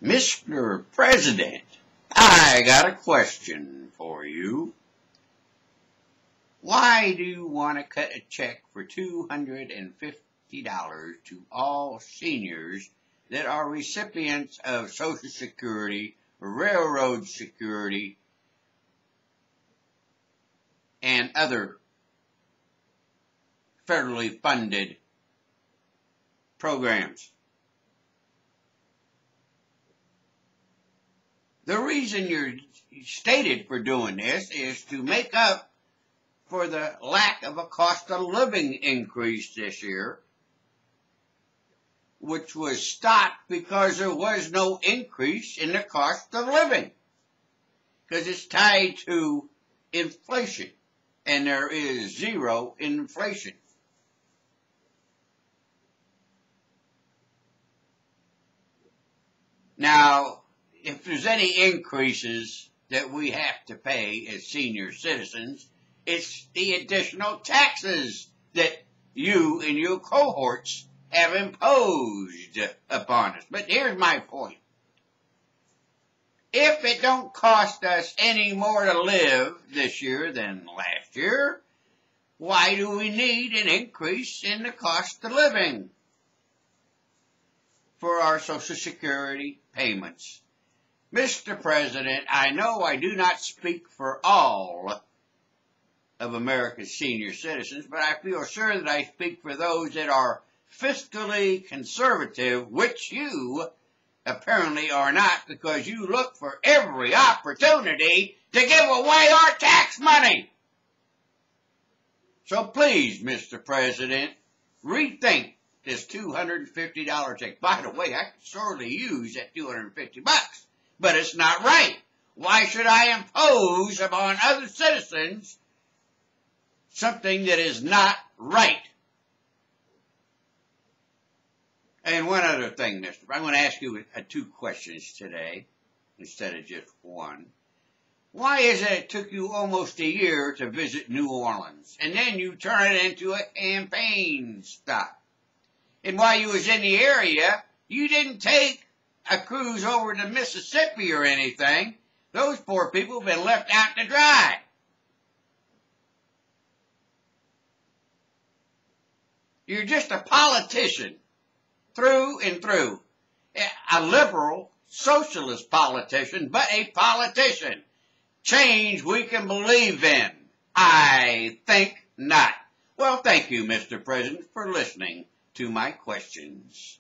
Mr. President, I got a question for you. Why do you want to cut a check for $250 to all seniors that are recipients of Social Security, Railroad Security, and other federally funded programs? The reason you're stated for doing this is to make up for the lack of a cost of living increase this year, which was stopped because there was no increase in the cost of living, because it's tied to inflation, and there is zero inflation. Now, if there's any increases that we have to pay as senior citizens, it's the additional taxes that you and your cohorts have imposed upon us. But here's my point. If it don't cost us any more to live this year than last year, why do we need an increase in the cost of living for our Social Security payments? Mr. President, I know I do not speak for all of America's senior citizens, but I feel sure that I speak for those that are fiscally conservative, which you apparently are not, because you look for every opportunity to give away our tax money. So please, Mr. President, rethink this $250 check. By the way, I could sorely use that $250, but it's not right. Why should I impose upon other citizens something that is not right? And one other thing, Mr. I'm going to ask you two questions today instead of just one. Why is it took you almost a year to visit New Orleans, and then you turn it into a campaign stop? And while you was in the area, you didn't take a cruise over to Mississippi or anything. Those poor people have been left out to dry. You're just a politician through and through. A liberal, socialist politician, but a politician. Change we can believe in? I think not. Well, thank you, Mr. President, for listening to my questions.